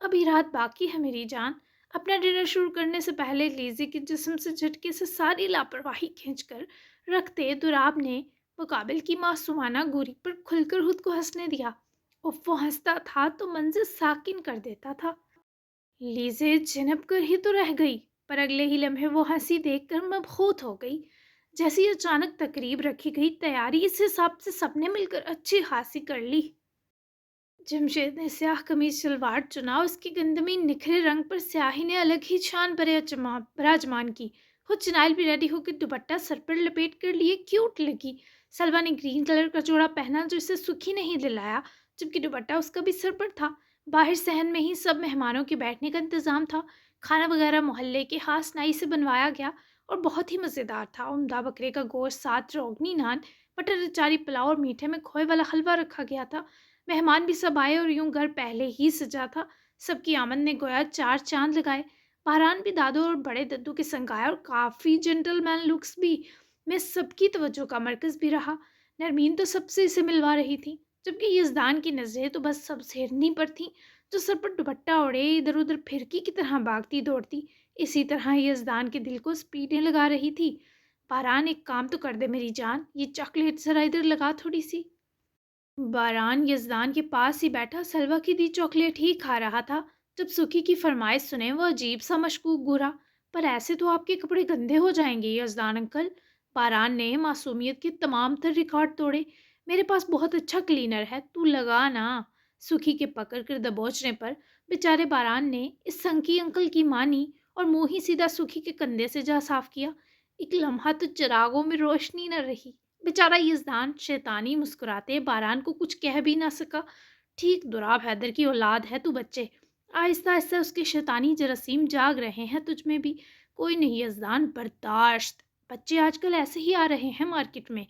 ابھی رات باقی ہے میری جان۔ اپنا ڈنر شروع کرنے سے پہلے لیزی کے جسم سے جھٹکے سے ساری لاپرواہی کھینچ کر رکھتے دراب نے مقابل کی معصومانہ گوری پر کھل کر خود کو ہنسنے دیا۔ اف وہ ہنستا تھا تو منظر ساکن کر دیتا تھا۔ لیزے جنپ کر ہی تو رہ گئی، پر اگلے ہی لمحے وہ ہنسی دیکھ کر مبہوت ہو گئی، جیسی اچانک تقریب رکھی گئی تیاری اس حساب سے سب نے مل کر اچھی خاصی کر لی۔ جمشید نے سیاہ قمیض شلوار چنا اور اس کی گندمی نکھرے رنگ پر سیاہی نے الگ ہی شان براجمان کی۔ خود چنائل بھی ریڈی ہو کے دوپٹہ سر پر لپیٹ کر لیے کیوٹ لگی۔ سلوا نے گرین کلر کا جوڑا پہنا جو اسے سکھی نہیں دلایا، جبکہ دوپٹہ اس کا بھی سر پر تھا۔ باہر صحن میں ہی سب مہمانوں کے بیٹھنے کا انتظام تھا۔ کھانا وغیرہ محلے کے خاص نائی سے بنوایا گیا اور بہت ہی مزیدار تھا۔ عمدہ بکرے کا گوشت، ساتھ روغنی نان، مٹر اچاری پلاؤ اور میٹھے میں کھوئے والا حلوہ رکھا گیا تھا۔ مہمان بھی سب آئے اور یوں گھر پہلے ہی سجا تھا۔ سب کی آمد نے گویا چار چاند لگائے۔ بہران بھی دادو اور بڑے ددو کے سنگ آیا اور کافی جنٹل مین لکس بھی میں سب کی توجہ کا مرکز بھی رہا۔ نرمین تو سب سے اسے ملوا رہی تھی، جبکہ یزدان کی نظریں تو بس سب شیرنی پر تھیں، جو سر پر دوپٹہ اوڑے ادھر ادھر پھرکی کی طرح بھاگتی دوڑتی۔ اسی طرح یزدان کے دل کو سپیڈیں لگا رہی تھی۔ بہران ایک کام تو کر دے میری جان، یہ چاکلیٹ ذرا ادھر لگا تھوڑی سی۔ باران یزدان کے پاس ہی بیٹھا سلوا کی دی چاکلیٹ ہی کھا رہا تھا جب سکی کی فرمائش سنے وہ عجیب سا مشکوک گھورا۔ پر ایسے تو آپ کے کپڑے گندے ہو جائیں گے یزدان انکل۔ باران نے معصومیت کے تمام تر ریکارڈ توڑے۔ میرے پاس بہت اچھا کلینر ہے، تو لگا نا۔ سکی کے پکڑ کر دبوچنے پر بیچارے باران نے اس سنکی انکل کی مانی اور منہ ہی سیدھا سکی کے کندھے سے جا صاف کیا۔ ایک لمحہ تو چراغوں میں روشنی نہ رہی۔ بیچارہ یزدان شیطانی مسکراتے باران کو کچھ کہہ بھی نہ سکا۔ ٹھیک دراب حیدر کی اولاد ہے تو بچے، آہستہ آہستہ اس کے شیطانی جراثیم جاگ رہے ہیں تجھ میں بھی۔ کوئی نہیں یزدان، برداشت، بچے آج کل ایسے ہی آ رہے ہیں مارکیٹ میں۔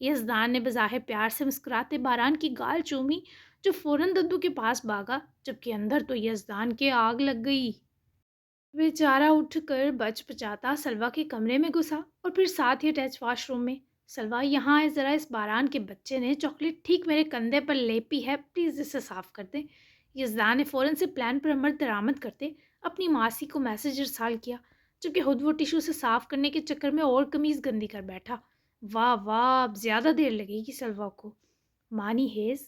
یزدان نے بظاہر پیار سے مسکراتے باران کی گال چومی، جو فوراً ددو کے پاس بھاگا، جبکہ اندر تو یزدان کے آگ لگ گئی۔ بیچارہ اٹھ کر بچ بچاتا سلوا کے کمرے میں گھسا اور پھر ساتھ ہی اٹیچ واش روم میں۔ سلوا یہاں آئے، ذرا اس باران کے بچے نے چاکلیٹ ٹھیک میرے کندھے پر لیپی ہے، پلیز اسے صاف کر دیں۔ یزدان نے فوراً سے پلان پر عمل درآمد کرتے اپنی ماسی کو میسج ارسال کیا، جبکہ خود وہ ٹیشو سے صاف کرنے کے چکر میں اور قمیض گندی کر بیٹھا۔ واہ واہ، اب زیادہ دیر لگے گی سلوا کو۔ مانی ہیز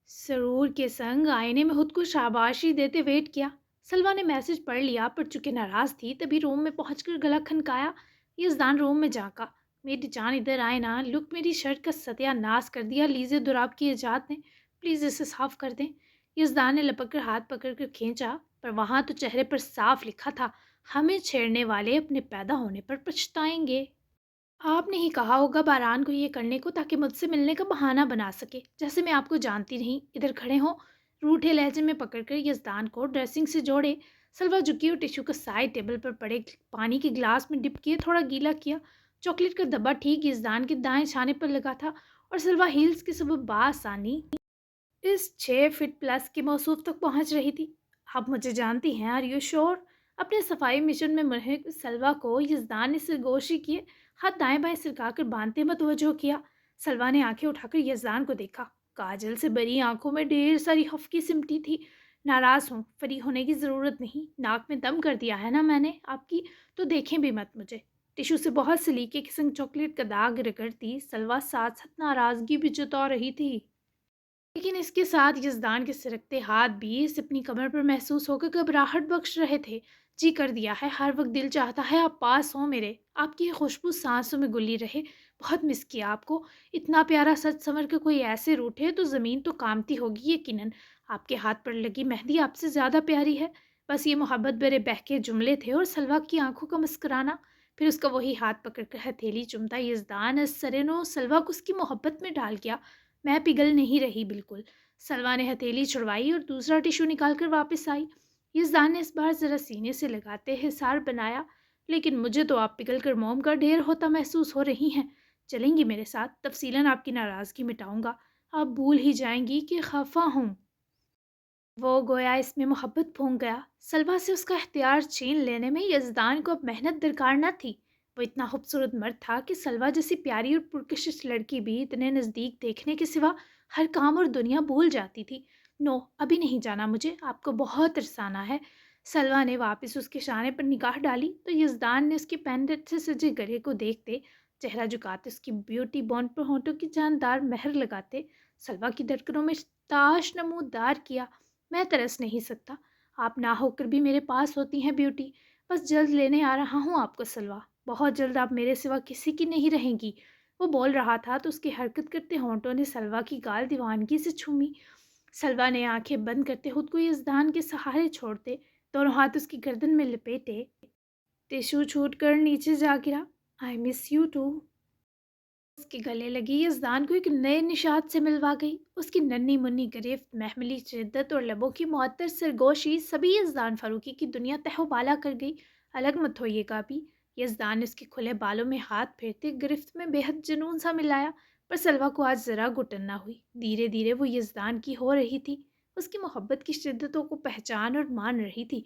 سرور کے سنگ آئینے میں خود کو شاباشی دیتے ویٹ کیا۔ سلوا نے میسج پڑھ لیا، پر چونکہ ناراض تھی تبھی روم میں پہنچ کر گلا کھنکایا۔ یزدان روم میں جھانکا۔ میری جان ادھر آئے نا، لک میری شرٹ کا ستیہ ناس کر دیا لیزے دراب کی ایجاد نے، پلیز اسے صاف کر دیں۔ یزدان نے لپک کر ہاتھ پکڑ کر کھینچا، پر وہاں تو چہرے پر صاف لکھا تھا، ہمیں چھیڑنے والے اپنے پیدا ہونے پر پچھتائیں گے۔ آپ نے ہی کہا ہوگا باران کو یہ کرنے کو تاکہ مجھ سے ملنے کا بہانہ بنا سکے، جیسے میں آپ کو جانتی نہیں۔ ادھر کھڑے ہوں۔ روٹھے لہجے میں پکڑ کر یزدان کو ڈریسنگ سے جوڑے سلوا جھکی اور ٹیشو کا سائے ٹیبل پر پڑے پانی کے گلاس میں ڈپ کیے تھوڑا گیلا کیا۔ چاکلیٹ کا دبا ٹھیک یزدان کے دائیں چھانے پر لگا تھا اور سلوا ہیلز کے سبب بآسانی اس 6 فٹ پلس کے موصوف تک پہنچ رہی تھی۔ آپ مجھے جانتی ہیں، آر یو شور؟ اپنے صفائی مشن میں منہمک سلوا کو یزدان نے سرگوشی کیے ہاتھ دائیں بائیں سرکا کر باندھتے متوجہ کیا۔ سلوا نے آنکھیں اٹھا کر یزدان کو دیکھا۔ کاجل سے بری آنکھوں میں ڈھیر ساری خفگی سمٹی تھی۔ ناراض ہوں، فری ہونے کی ضرورت نہیں، ناک میں دم کر دیا ہے نا میں نے آپ کی، تو دیکھیں بھی مت مجھے۔ ٹیشو سے بہت سلیقے کے سنگ چاکلیٹ کا داغ رگڑتی سلوا ساتھ ساتھ ناراضگی بھی جتا رہی تھی، لیکن اس کے ساتھ یزدان کے سرکتے ہاتھ بھی اس اپنی کمر پر محسوس ہو کر گھبراہٹ بخش رہے تھے۔ جی کر دیا ہے، ہر وقت دل چاہتا ہے آپ پاس ہوں میرے، آپ کی خوشبو سانسوں میں گلی رہے۔ بہت مس کیا آپ کو۔ اتنا پیارا سج سنور کے کوئی ایسے روٹھے تو زمین تو کامتی ہوگی یقیناً۔ آپ کے ہاتھ پر لگی مہندی آپ سے زیادہ پیاری ہے۔ بس یہ محبت بھرے بہکے جملے تھے اور سلوا کی آنکھوں کا مسکرانا، پھر اس کا وہی ہاتھ پکڑ کر ہتھیلی چومتا یزدان اس سرنو سلوا کو اس کی محبت میں ڈال گیا۔ میں پگھل نہیں رہی بالکل۔ سلوا نے ہتھیلی چھڑوائی اور دوسرا ٹیشو نکال کر واپس آئی۔ یزدان نے اس بار ذرا سینے سے لگاتے حصار بنایا، لیکن مجھے تو آپ پگھل کر موم کا ڈھیر ہوتا محسوس ہو رہی ہیں۔ چلیں گی میرے ساتھ؟ تفصیلاً آپ کی ناراضگی مٹاؤں گا، آپ بھول ہی جائیں گی کہ خفا ہوں۔ وہ گویا اس میں محبت پھونک گیا۔ سلوا سے اس کا اختیار چھین لینے میں یزدان کو اب محنت درکار نہ تھی۔ وہ اتنا خوبصورت مرد تھا کہ سلوا جیسی پیاری اور پرکشش لڑکی بھی اتنے نزدیک دیکھنے کے سوا ہر کام اور دنیا بھول جاتی تھی۔ نو، ابھی نہیں جانا مجھے، آپ کو بہت ترسانا ہے۔ سلوا نے واپس اس کے شانے پر نگاہ ڈالی تو یزدان نے اس کے پینڈنٹ سے سجے گلے کو دیکھتے، چہرہ جھکاتے، اس کی بیوٹی بونڈ پر ہونٹوں کی جاندار مہر لگاتے سلوا کی دھڑکنوں میں تاش نمودار کیا۔ میں ترس نہیں سکتا، آپ نہ ہو کر بھی میرے پاس ہوتی ہیں بیوٹی، بس جلد لینے آ رہا ہوں آپ کو سلوا، بہت جلد آپ میرے سوا کسی کی نہیں رہیں گی۔ وہ بول رہا تھا تو اس کی حرکت کرتے ہونٹوں نے سلوا کی گال دیوانگی سے چھومی۔ سلوا نے آنکھیں بند کرتے خود کو یزدان کے سہارے چھوڑتے، دونوں ہاتھ اس کی گردن میں لپیٹے، ٹیشو چھوٹ کر نیچے جا گرا۔ آئی مس یو ٹو اس کے گلے لگی، یزدان کو ایک نئے نشاط سے ملوا گئی۔ اس کی ننھی منی گرفت، محملی شدت اور لبوں کی معطر سرگوشی سبھی یزدان فاروقی کی دنیا تہو بالا کر گئی۔ الگ مت ہوئیے گا بھی، یزدان نے اس کے کھلے بالوں میں ہاتھ پھیرتے گرفت میں بے حد جنون سا ملایا، پر سلوا کو آج ذرا گھٹن نہ ہوئی۔ دھیرے دھیرے وہ یزدان کی ہو رہی تھی، اس کی محبت کی شدتوں کو پہچان اور مان رہی تھی۔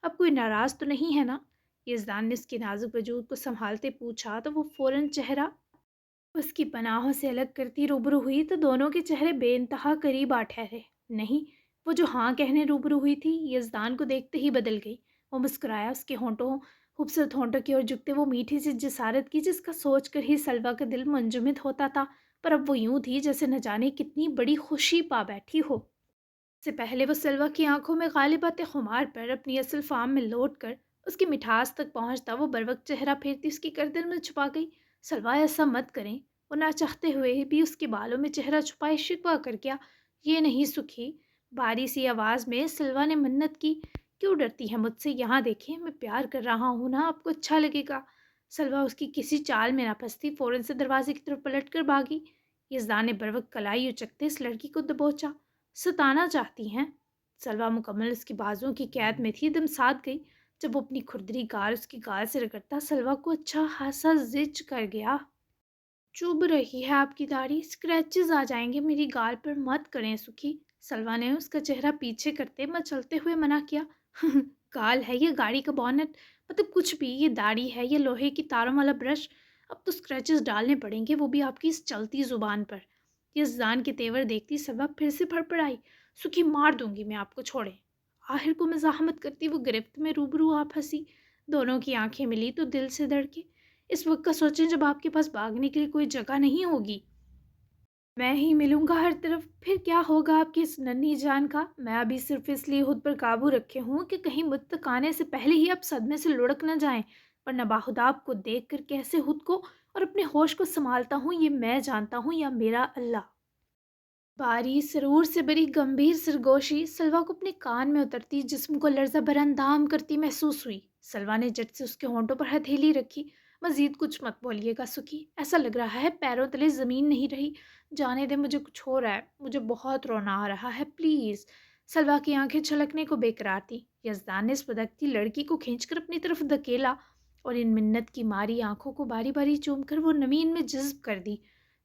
اب کوئی ناراض تو نہیں ہے نا؟ یزدان نے اس کے نازک وجود کو سنبھالتے پوچھا تو وہ فوراً چہرہ اس کی پناہوں سے الگ کرتی روبرو ہوئی تو دونوں کے چہرے بے انتہا قریب آ ٹھہرے۔ نہیں، وہ جو ہاں کہنے روبرو ہوئی تھی یزدان کو دیکھتے ہی بدل گئی۔ وہ مسکرایا، اس کے ہونٹوں خوبصورت ہونٹوں کی اور جھکتے وہ میٹھی سی جسارت کی جس کا سوچ کر ہی سلوا کا دل منجمد ہوتا تھا، پر اب وہ یوں تھی جیسے نہ جانے کتنی بڑی خوشی پا بیٹھی ہو۔ اس سے پہلے وہ سلوا کی آنکھوں میں غالب آتے خمار پر اپنی اصل فارم میں لوٹ کر اس کی مٹھاس تک پہنچتا وہ بروقت چہرہ پھیرتی اس کی گردن میں چھپا گئی۔ سلوا ایسا مت کریں، وہ نہ چاہتے ہوئے بھی اس کے بالوں میں چہرہ چھپائے شکوہ کر گیا۔ یہ نہیں سکھی، باری سی آواز میں سلوا نے منت کی، کیوں ڈرتی ہے مجھ سے؟ یہاں دیکھیں، میں پیار کر رہا ہوں نا، آپ کو اچھا لگے گا۔ سلوا اس کی کسی چال میں نہ پھنستی، فوراً سے دروازے کی طرف پلٹ کر بھاگی۔ یزدان نے بروقت کلائی اچکتے اس لڑکی کو دبوچا۔ ستانا چاہتی ہیں؟ سلوا مکمل اس کی بازوؤں کی قید میں تھی، دم ساتھ گئی۔ جب وہ اپنی کھردری گال اس کی گال سے رگڑتا سلوا کو اچھا خاصا زج کر گیا۔ چبھ رہی ہے آپ کی داڑھی، اسکریچز آ جائیں گے میری گال پر، مت کریں سکھی۔ سلوا نے اس کا چہرہ پیچھے کرتے مچلتے ہوئے منع کیا۔ گال ہے یا گاڑی کا بونٹ، مطلب کچھ بھی، یہ داڑھی ہے یا لوہے کی تاروں والا برش؟ اب تو اسکریچز ڈالنے پڑیں گے، وہ بھی آپ کی اس چلتی زبان پر۔ یزدان کے تیور دیکھتی سلوا پھر سے پھڑ پڑائی۔ سکھی، مار دوں گی میں آپ کو، چھوڑیں۔ آخر کو مزاحمت کرتی وہ گرفت میں روبرو آ پھنسی۔ دونوں کی آنکھیں ملی تو دل سے دھڑکے۔ اس وقت کا سوچیں جب آپ کے پاس بھاگنے کے لیے کوئی جگہ نہیں ہوگی۔ میں ہی ملوں گا ہر طرف، پھر کیا ہوگا آپ کی اس ننھی جان کا؟ میں ابھی صرف اس لیے خود پر قابو رکھے ہوں کہ کہیں مجھ تک آنے سے پہلے ہی آپ صدمے سے لڑک نہ جائیں، ورنہ باخدا آپ کو دیکھ کر کیسے خود کو اور اپنے ہوش کو سنبھالتا ہوں یہ میں جانتا ہوں یا میرا اللہ۔ باری سرور سے بری گمبھیر سرگوشی سلوا کو اپنے کان میں اترتی جسم کو لرزہ بھر اندام کرتی محسوس ہوئی۔ سلوا نے جٹ سے اس کے ہونٹوں پر ہتھیلی رکھی۔ مزید کچھ مت بولیے گا سکھی، ایسا لگ رہا ہے پیروں تلے زمین نہیں رہی، جانے دے، مجھے کچھ ہو رہا ہے، مجھے بہت رونا آ رہا ہے، پلیز۔ سلوا کی آنکھیں چھلکنے کو بےقرار تھی۔ یزدان نے اس بدکتی لڑکی کو کھینچ کر اپنی طرف دھکیلا اور ان منت کی ماری آنکھوں کو باری باری چوم کر وہ نمین میں جذب کر دی۔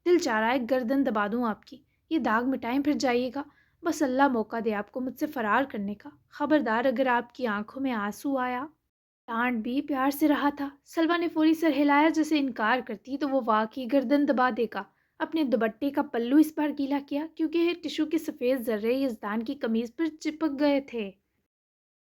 دل چاہ رہا ہے گردن دبا دوں آپ کی، یہ داغ مٹائیں پھر جائیے گا، بس اللہ موقع دے آپ کو مجھ سے فرار کرنے کا۔ خبردار اگر آپ کی آنکھوں میں آنسو آیا۔ ڈانٹ بھی پیار سے رہا تھا۔ سلوا نے فوری سر ہلایا جیسے انکار کرتی تو وہ واقعی گردن دبا دے گا۔ اپنے دوپٹے کا پلو اس بار گیلا کیا کیونکہ ٹشو کے سفید ذرے یزدان کی قمیض پر چپک گئے تھے۔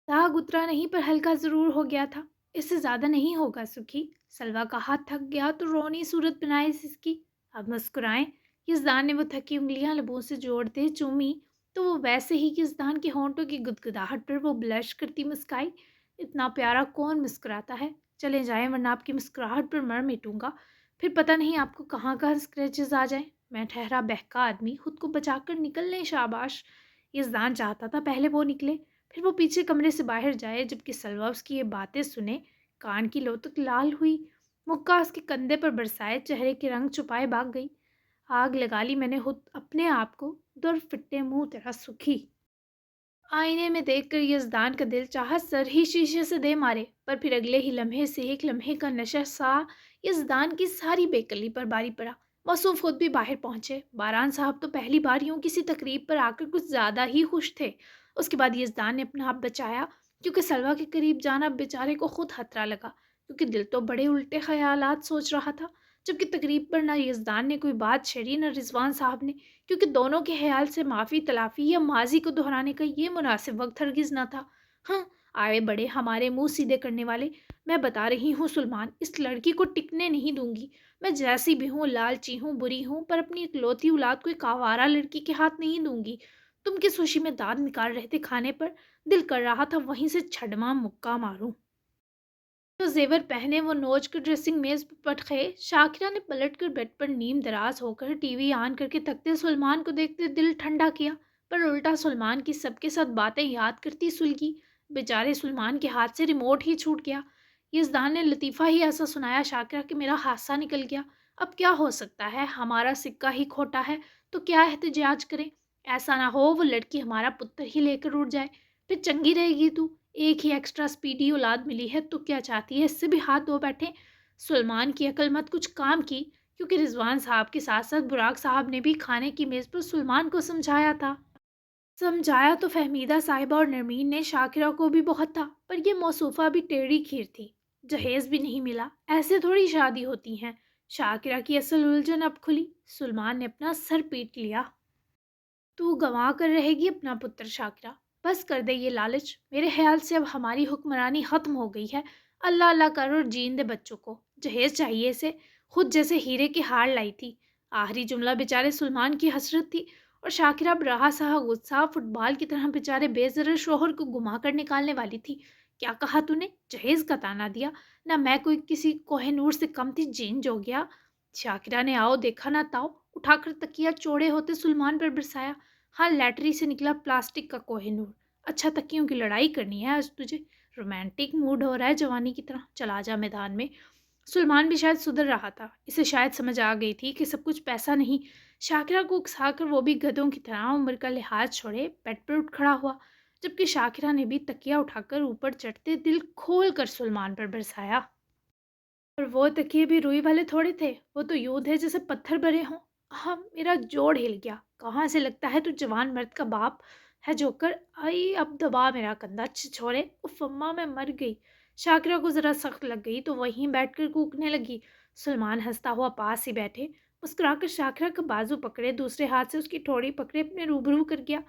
داغ اترا نہیں پر ہلکا ضرور ہو گیا تھا۔ اس سے زیادہ نہیں ہوگا سکھی۔ سلوا کا ہاتھ تھک گیا تو رونی صورت بنائے اس کی۔ اب مسکرائیں۔ یزدان نے وہ تھکی انگلیاں لبوں سے جوڑتے چومی تو وہ ویسے ہی یزدان کے ہونٹوں کی گدگداہٹ پر وہ بلش کرتی مسکائی۔ اتنا پیارا کون مسکراتا ہے؟ چلے جائیں ورنہ آپ کی مسکراہٹ پر مر مٹوں گا، پھر پتہ نہیں آپ کو کہاں کہاں اسکریچز آ جائیں۔ میں ٹھہرا بہکا آدمی، خود کو بچا کر نکل لیں، شاباش۔ یزدان چاہتا تھا پہلے وہ نکلے، پھر وہ پیچھے کمرے سے باہر جائے، جبکہ سلوا اس کی یہ باتیں سنے کان کی لو تک لال ہوئی، مکہ اس کے کندھے پر برسائے چہرے کے رنگ چھپائے بھاگ گئی۔ آگ لگا لی میں نے خود اپنے آپ کو، در فٹے منہ تیرا سکھی۔ آئینے میں دیکھ کر یزدان کا دل چاہا سر ہی شیشے سے دے مارے، پر پھر اگلے ہی لمحے سے ایک لمحے کا نشہ سا یزدان کی ساری بے کلی پر باری پڑا۔ موصوف خود بھی باہر پہنچے۔ باران صاحب تو پہلی بار یوں کسی تقریب پر آ کر کچھ زیادہ ہی خوش تھے۔ اس کے بعد یزدان نے اپنا آپ بچایا کیونکہ سلوا کے قریب جانا بیچارے کو خود خطرہ لگا، کیونکہ دل تو بڑے الٹے خیالات سوچ رہا تھا۔ جبکہ تقریب پر نہ یزدان نے کوئی بات چھیڑی نہ رضوان صاحب نے، کیونکہ دونوں کے خیال سے معافی تلافی یا ماضی کو دہرانے کا یہ مناسب وقت ہرگز نہ تھا۔ ہاں، آئے بڑے ہمارے منہ سیدھے کرنے والے، میں بتا رہی ہوں سلمان، اس لڑکی کو ٹکنے نہیں دوں گی۔ میں جیسی بھی ہوں، لالچی ہوں، بری ہوں، پر اپنی اکلوتی اولاد کو ایک آوارہ لڑکی کے ہاتھ نہیں دوں گی۔ تم کس خوشی میں دانت نکال رہے تھے کھانے پر؟ دل کر رہا تھا وہیں سے چھڑواں مکہ ماروں۔ جو زیور پہنے وہ نوچ کر ڈریسنگ میز پر پٹ گئے۔ شاکرہ نے پلٹ کر بیڈ پر نیم دراز ہو کر ٹی وی آن کر کے تکتے سلمان کو دیکھتے دل ٹھنڈا کیا، پر الٹا سلمان کی سب کے ساتھ باتیں یاد کرتی سلگی۔ بیچارے سلمان کے ہاتھ سے ریموٹ ہی چھوٹ گیا۔ یزدان نے لطیفہ ہی ایسا سنایا شاکرہ کہ میرا حادثہ نکل گیا۔ اب کیا ہو سکتا ہے، ہمارا سکہ ہی کھوٹا ہے تو کیا احتجاج کریں؟ ایسا نہ ہو وہ لڑکی ہمارا پتر ہی لے کر اڑ جائے، پھر چنگی رہے گی تو۔ ایک ہی ایکسٹرا سپیڈی اولاد ملی ہے تو کیا چاہتی ہے اس سے بھی ہاتھ دھو بیٹھے؟ سلمان کی عقل مت کچھ کام کی، کیونکہ رضوان صاحب کے ساتھ ساتھ براق صاحب نے بھی کھانے کی میز پر سلمان کو سمجھایا تھا۔ سمجھایا تو فہمیدہ صاحبہ اور نرمین نے شاکرہ کو بھی بہت تھا، پر یہ موصوفہ بھی ٹیڑھی کھیر تھی۔ جہیز بھی نہیں ملا، ایسے تھوڑی شادی ہوتی ہیں۔ شاکرہ کی اصل الجھن اب کھلی۔ سلمان نے اپنا سر پیٹ لیا۔ تو گنوا کر رہے گی اپنا پتر شاکرہ، بس کر دے یہ لالچ۔ میرے خیال سے اب ہماری حکمرانی ختم ہو گئی ہے۔ اللہ اللہ کر اور جین دے بچوں کو، جہیز چاہیے اسے، خود جیسے ہیرے کے ہار لائی تھی۔ آخری جملہ بیچارے سلمان کی حسرت تھی، اور شاکرہ برہا سا غصہ فٹ بال کی طرح بیچارے بے ضرر شوہر کو گھما کر نکالنے والی تھی۔ کیا کہا تو نے؟ جہیز کا تانا دیا؟ نہ میں کوئی کسی کوہ نور سے کم تھی جین جو گیا۔ شاکرہ نے آؤ دیکھا نہ تاؤ اٹھا کر تکیا چوڑے ہوتے سلمان پر برسایا۔ ہاں، لیٹری سے نکلا پلاسٹک کا کوہ نور۔ اچھا، تکیوں کی لڑائی کرنی ہے آج تجھے؟ رومانٹک موڈ ہو رہا ہے جوانی کی طرح، چلا جا میدان میں۔ سلمان بھی شاید سدھر رہا تھا، اسے شاید سمجھ آ گئی تھی کہ سب کچھ پیسہ نہیں۔ شاکرہ کو اکسا کر وہ بھی گدھوں کی طرح عمر کا لحاظ چھوڑے بیڈ پر اٹھ کھڑا ہوا، جبکہ شاکرہ نے بھی تکیا اٹھا کر اوپر چڑھتے دل کھول کر سلمان پر برسایا۔ اور وہ تکیے بھی روئی والے تھوڑے تھے، وہ تو یوں تھے جیسے پتھر بھرے ہوں۔ ہاں، میرا جوڑ ہل گیا۔ کہاں سے لگتا ہے تو جوان مرد کا باپ ہے جوکر؟ آئی اب دبا میرا کندھا چھچھوڑے، اف اماں میں مر گئی۔ شاکرہ کو ذرا سخت لگ گئی تو وہیں بیٹھ کر کوکنے لگی۔ سلمان ہنستا ہوا پاس ہی بیٹھے مسکرا کر شاکرہ کا بازو پکڑے، دوسرے ہاتھ سے اس کی ٹھوڑی پکڑے اپنے روبرو کر گیا۔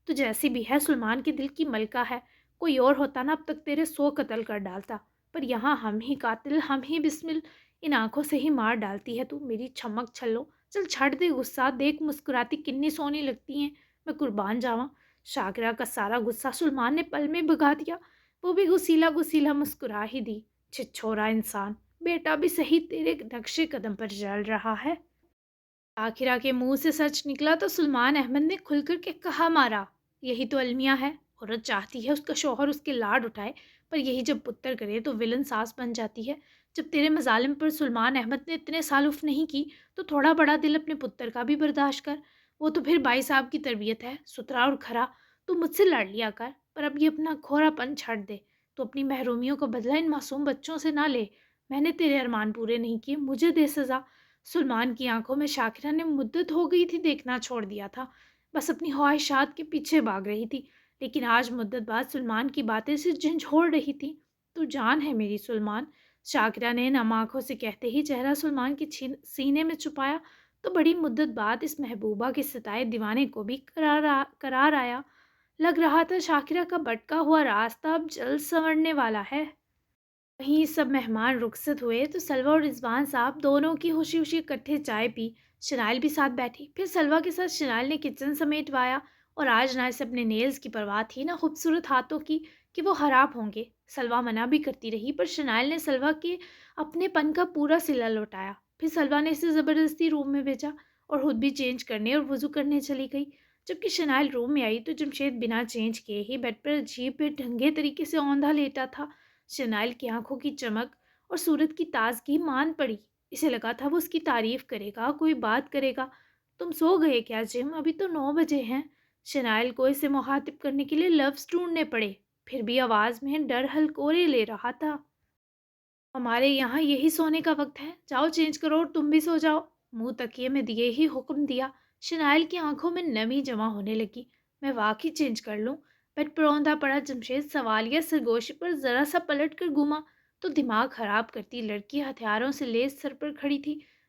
تو جیسی بھی ہے سلمان کے دل کی ملکہ ہے، کوئی اور ہوتا نا اب تک تیرے 100 قتل کر ڈالتا، پر یہاں ہم ہی قاتل، ہم ہی بسمل۔ ان آنکھوں سے ہی مار ڈالتی ہے تو میری چھمک چھلو۔ چل چھڑ دے غصہ، دیکھ مسکراتی کنی سونی لگتی ہیں، میں قربان جاواں۔ شاکرہ کا سارا غصہ سلمان نے پل میں بھگا دیا، وہ بھی غسیلا غسیلا مسکرا ہی دی۔ چھچھورا انسان، بیٹا بھی صحیح تیرے نقش قدم پر چل رہا ہے۔ آخرہ کے منہ سے سچ نکلا تو سلمان احمد نے کھل کر کے کہا مارا۔ یہی تو المیہ ہے، عورت چاہتی ہے اس کا شوہر اس کے لاڈ اٹھائے، پر یہی جب پتر کرے تو ولن ساس بن جاتی ہے۔ جب تیرے مظالم پر سلمان احمد نے اتنے سال اف نہیں کی تو تھوڑا بڑا دل اپنے پتر کا بھی برداشت کر۔ وہ تو پھر بھائی صاحب کی تربیت ہے، ستھرا اور کھرا، تو مجھ سے لڑ لیا کر، پر اب یہ اپنا کھورا پن چھڑ دے۔ تو اپنی محرومیوں کا بدلہ ان معصوم بچوں سے نہ لے۔ میں نے تیرے ارمان پورے نہیں کیے، مجھے دے سزا۔ سلمان کی آنکھوں میں شاکرہ نے مدت ہو گئی تھی دیکھنا چھوڑ دیا تھا، بس اپنی خواہشات کے پیچھے بھاگ رہی تھی، لیکن آج مدت بعد سلمان کی باتیں سے جھنجھوڑ رہی تھی۔ تو جان ہے میری سلمان، شاکرہ نے نم آنکھوں سے کہتے ہی چہرہ سلمان کے سینے میں چھپایا، تو بڑی مدت بعد اس محبوبہ کے ستائے دیوانے کو بھی قرار آیا۔ لگ رہا تھا شاکرہ کا بھٹکا ہوا راستہ اب جلد سنورنے والا ہے۔ وہیں سب مہمان رخصت ہوئے تو سلویٰ اور رضوان صاحب دونوں کی خوشی خوشی اکٹھے چائے پی۔ شنائل بھی ساتھ بیٹھی، پھر سلویٰ کے ساتھ شنائل نے کچن سمیٹوایا، اور آج نہ اسے اپنے نیلز کی پرواہ تھی نہ خوبصورت ہاتھوں کی کہ وہ خراب ہوں گے۔ سلویٰ منع بھی کرتی رہی، پر شنائل نے سلویٰ کے اپنے پن کا پورا صلہ لوٹایا۔ پھر سلویٰ نے اسے زبردستی روم میں بھیجا اور خود بھی چینج کرنے اور وضو کرنے چلی گئی۔ جبکہ شنائل روم میں آئی تو جمشید بنا چینج کیے ہی بیڈ پر عجیب بے ڈھنگے طریقے سے اوندھا لیٹا تھا۔ شنائل کی آنکھوں کی چمک اور صورت کی تازگی مان پڑی، اسے لگا تھا وہ اس کی تعریف کرے گا، کوئی بات کرے گا۔ تم سو گئے کیا جم؟ ابھی تو 9 بجے ہیں۔ شنائل کو اسے مخاطب کرنے کے لیے لفظ ڈھونڈنے پڑے، پھر بھی آواز میں ڈر ہلکورے لے رہا تھا۔ ہمارے یہاں یہی سونے کا وقت ہے، جاؤ چینج کرو اور تم بھی سو جاؤ۔ منہ تکیے میں دیے ہی حکم دیا۔ شنائل کی آنکھوں میں نمی جمع ہونے لگی۔ میں واقعی چینج کر لوں؟ بیڈ پر اوندا پڑا جمشید سوالیہ سرگوشی پر ذرا سا پلٹ کر گھوما تو دماغ خراب کرتی لڑکی ہتھیاروں سے لیس سر پر کھڑی تھی۔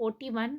41।